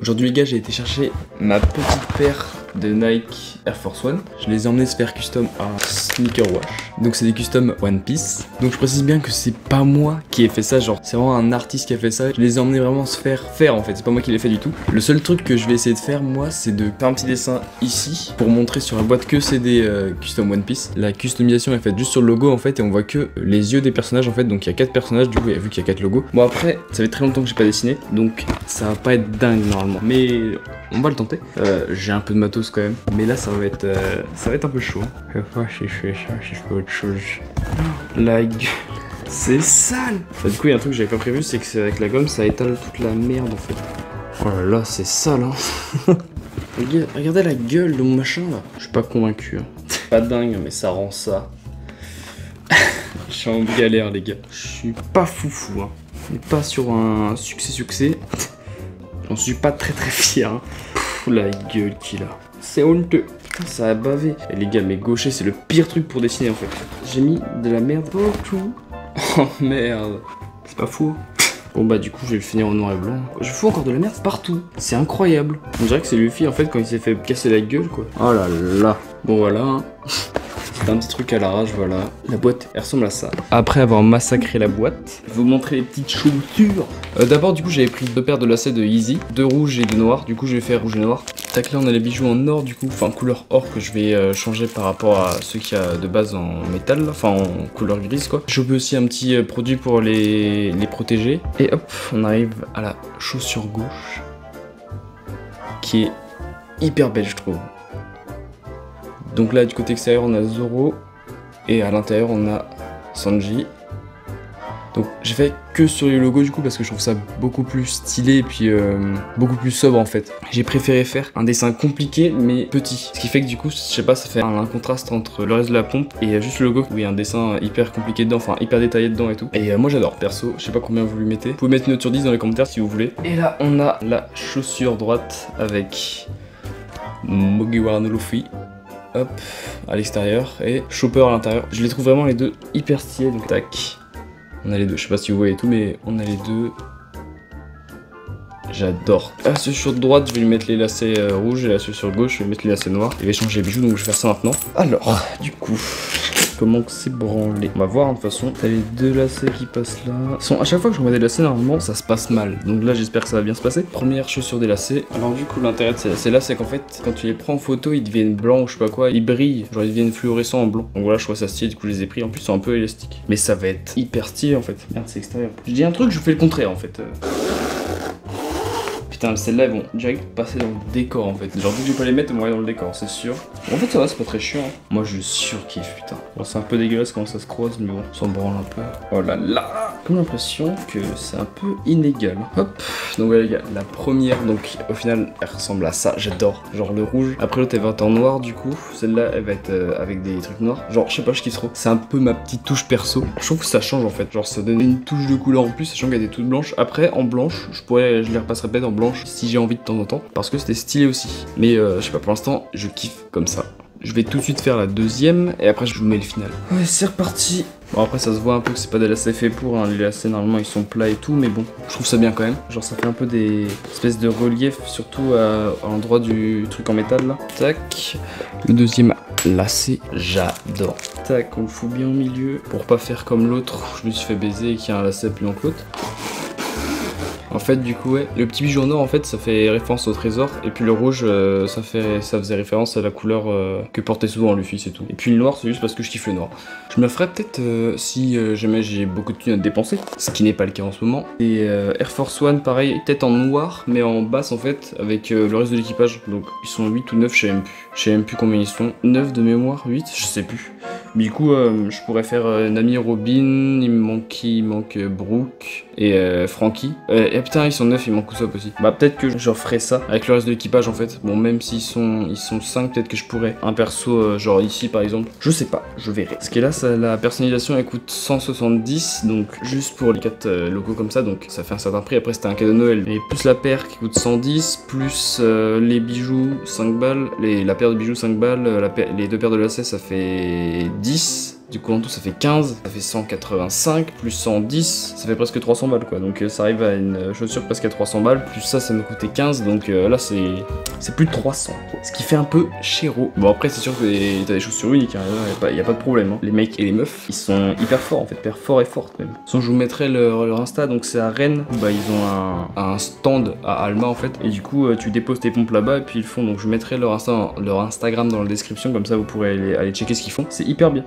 Aujourd'hui les gars, j'ai été chercher ma petite paire de Nike Air Force One. Je les ai emmenés se faire custom à Sneaker Wash. Donc c'est des custom One Piece. Donc je précise bien que c'est pas moi qui ai fait ça, genre c'est vraiment un artiste qui a fait ça. Je les ai emmenés vraiment se faire en fait, c'est pas moi qui l'ai fait du tout. Le seul truc que je vais essayer de faire moi, c'est de faire un petit dessin ici pour montrer sur la boîte que c'est des custom One Piece. La customisation est faite juste sur le logo en fait et on voit que les yeux des personnages en fait. Donc il y a 4 personnages du coup, vu qu'il y a 4 logos. Bon après, ça fait très longtemps que j'ai pas dessiné, donc ça va pas être dingue normalement. Mais on va le tenter. J'ai un peu de matos quand même, mais là ça va être un peu chaud. Je sais pas si je fais ça, si je fais autre chose. La gueule, c'est sale. Du coup il y a un truc que j'avais pas prévu, c'est que avec la gomme ça étale toute la merde en fait. Oh là là, c'est sale hein. Regardez la gueule de mon machin là. Je suis pas convaincu. Hein. Pas dingue, mais ça rend ça. Je suis en galère les gars. Je suis pas foufou hein. On est pas sur un succès. J'en suis pas très fier. Hein. Pff, la gueule qu'il a. C'est honteux. Putain, ça a bavé. Et les gars, mes gauchers, c'est le pire truc pour dessiner en fait. J'ai mis de la merde partout. Oh merde. C'est pas fou. Bon bah du coup, je vais le finir en noir et blanc. Je fous encore de la merde partout. C'est incroyable. On dirait que c'est Luffy en fait quand il s'est fait casser la gueule quoi. Oh là là. Bon voilà. Hein. C'est un petit truc à l'arrache, voilà. La boîte, elle ressemble à ça. Après avoir massacré la boîte, je vais vous montrer les petites chaussures. D'abord, du coup, j'avais pris 2 paires de lacets de Yeezy, 2 rouges et 2 noirs. Du coup, je vais faire rouge et noir. Tac, là, on a les bijoux en or, du coup, enfin couleur or que je vais changer par rapport à ceux qu'il y a de base en métal, enfin en couleur grise, quoi. Je peux aussi un petit produit pour les protéger. Et hop, on arrive à la chaussure gauche, qui est hyper belle, je trouve. Donc là du côté extérieur on a Zoro et à l'intérieur on a Sanji. Donc j'ai fait que sur les logos du coup parce que je trouve ça beaucoup plus stylé et puis beaucoup plus sobre en fait. J'ai préféré faire un dessin compliqué mais petit. Ce qui fait que du coup je sais pas, ça fait un contraste entre le reste de la pompe et juste le logo où il y a un dessin hyper compliqué dedans, enfin hyper détaillé dedans et tout. Et moi j'adore perso, je sais pas combien vous lui mettez. Vous pouvez mettre une note sur 10 dans les commentaires si vous voulez. Et là on a la chaussure droite avec Mugiwara no Luffy. Hop, à l'extérieur et Chopper à l'intérieur. Je les trouve vraiment les deux hyper stylés, donc tac. On a les deux, je sais pas si vous voyez tout, mais on a les deux. J'adore. À ce sur droite, je vais lui mettre les lacets rouges et la sur gauche, je vais mettre les lacets noirs. Il va changer les bijoux, donc je vais faire ça maintenant. Alors, du coup, comment que c'est branlé? On va voir, hein, de toute façon. T'as les 2 lacets qui passent là. À chaque fois que je remets des lacets, normalement, ça se passe mal. Donc là, j'espère que ça va bien se passer. Première chaussure des lacets. Alors du coup, l'intérêt de ces lacets là, c'est qu'en fait, quand tu les prends en photo, ils deviennent blancs ou je sais pas quoi. Ils brillent, genre ils deviennent fluorescents en blanc. Donc voilà, je trouve ça stylé, du coup, je les ai pris. En plus, ils sont un peu élastiques. Mais ça va être hyper stylé en fait. Merde, c'est extérieur. Je dis un truc, je fais le contraire en fait. Putain, celles-là, elles vont direct passer dans le décor en fait. Genre, dès que je vais pas les mettre, elles vont aller dans le décor, c'est sûr. En fait, ça va, c'est pas très chiant. Moi, je surkiffe, putain. Bon, c'est un peu dégueulasse quand ça se croise, mais bon, on s'en branle un peu. Oh là là! J'ai comme l'impression que c'est un peu inégal. Hop! Donc, voilà, les gars, la première, donc au final, elle ressemble à ça. J'adore. Genre le rouge. Après, l'autre, elle va être en noir, du coup. Celle-là, elle va être avec des trucs noirs. Genre, je sais pas, je kiffe trop. C'est un peu ma petite touche perso. Je trouve que ça change en fait. Genre, ça donne une touche de couleur en plus, sachant qu'elle est toute blanche. Après, en blanche, je les repasserai peut-être en blanche si j'ai envie de temps en temps, parce que c'était stylé aussi. Mais je sais pas, pour l'instant, je kiffe comme ça. Je vais tout de suite faire la deuxième et après je vous mets le final. Ouais, c'est reparti. Bon, après ça se voit un peu que c'est pas des lacets faits pour, hein. Les lacets normalement ils sont plats et tout, mais bon, je trouve ça bien quand même. Genre ça fait un peu des espèces de relief, surtout à l'endroit du truc en métal là. Tac. Le deuxième lacet, j'adore. Tac, on le fout bien au milieu pour pas faire comme l'autre. Je me suis fait baiser et qu'il y a un lacet plus long que l'autre. En fait, du coup, ouais, le petit bijou en or, en fait, ça fait référence au trésor. Et puis le rouge, ça faisait référence à la couleur que portait souvent Luffy, c'est tout. Et puis le noir, c'est juste parce que je kiffe le noir. Je me ferais peut-être si jamais j'ai beaucoup de thunes à dépenser, ce qui n'est pas le cas en ce moment. Et Air Force One, pareil, peut-être en noir, mais en basse, en fait, avec le reste de l'équipage. Donc, ils sont 8 ou 9, je sais même plus. Je sais même plus combien ils sont. 9 de mémoire, 8, je sais plus. Mais du coup, je pourrais faire Nami, Robin, il me manque Brooke et Frankie. Et putain, ils sont 9, il manque Usopp aussi. Bah peut-être que je referai ça avec le reste de l'équipage en fait. Bon, même s'ils sont 5, peut-être que je pourrais un perso genre ici par exemple. Je sais pas, je verrai. Ce qui est là, la personnalisation elle coûte 170, donc juste pour les 4 logos comme ça, donc ça fait un certain prix. Après c'était un cadeau de Noël. Et plus la paire qui coûte 110, plus les bijoux 5 balles, la paire de bijoux 5 balles, les 2 paires de lacets ça fait 10. Du coup en tout ça fait 15, ça fait 185, plus 110, ça fait presque 300 balles quoi. Donc ça arrive à une chaussure presque à 300 balles, plus ça me coûtait 15, donc là c'est plus de 300. Ce qui fait un peu chéro. Bon après c'est sûr que t'as des chaussures uniques, hein, y a pas de problème. Hein. Les mecs et les meufs, ils sont hyper forts en fait, hyper forts et fortes même. Sinon je vous mettrai leur Insta, donc c'est à Rennes, bah ils ont un stand à Alma en fait, et du coup tu déposes tes pompes là-bas et puis ils font, donc je mettrai leur Instagram dans la description, comme ça vous pourrez aller checker ce qu'ils font, c'est hyper bien.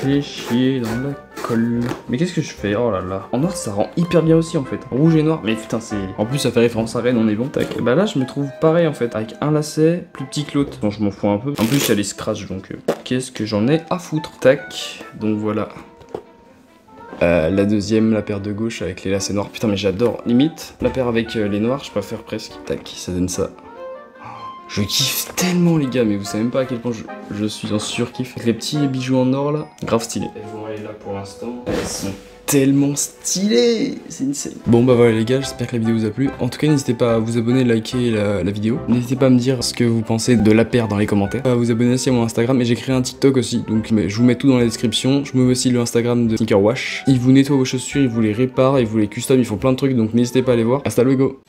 Fais chier dans la colle. Mais qu'est-ce que je fais? Oh là là. En noir ça rend hyper bien aussi en fait. Rouge et noir, mais putain c'est... En plus ça fait référence à Rennes, on est bon. Tac. Bah là je me trouve pareil en fait, avec un lacet plus petit que l'autre. Bon je m'en fous un peu. En plus il y a les scratchs donc qu'est-ce que j'en ai à foutre. Tac. Donc voilà. La deuxième, la paire de gauche avec les lacets noirs. Putain mais j'adore. Limite, la paire avec les noirs, je préfère presque. Tac, ça donne ça. Je kiffe tellement les gars, mais vous savez même pas à quel point je suis en surkiff. Avec les petits bijoux en or là, grave stylé. Elles vont aller là pour l'instant. Elles sont tellement stylées, c'est insane. Bon bah voilà les gars, j'espère que la vidéo vous a plu. En tout cas n'hésitez pas à vous abonner, liker la vidéo. N'hésitez pas à me dire ce que vous pensez de la paire dans les commentaires. À vous abonner aussi à mon Instagram, et j'ai créé un TikTok aussi, donc je vous mets tout dans la description. Je me mets aussi le Instagram de Sneaker Wash. Ils vous nettoient vos chaussures, ils vous les réparent, ils vous les custom, ils font plein de trucs, donc n'hésitez pas à aller voir. Hasta luego.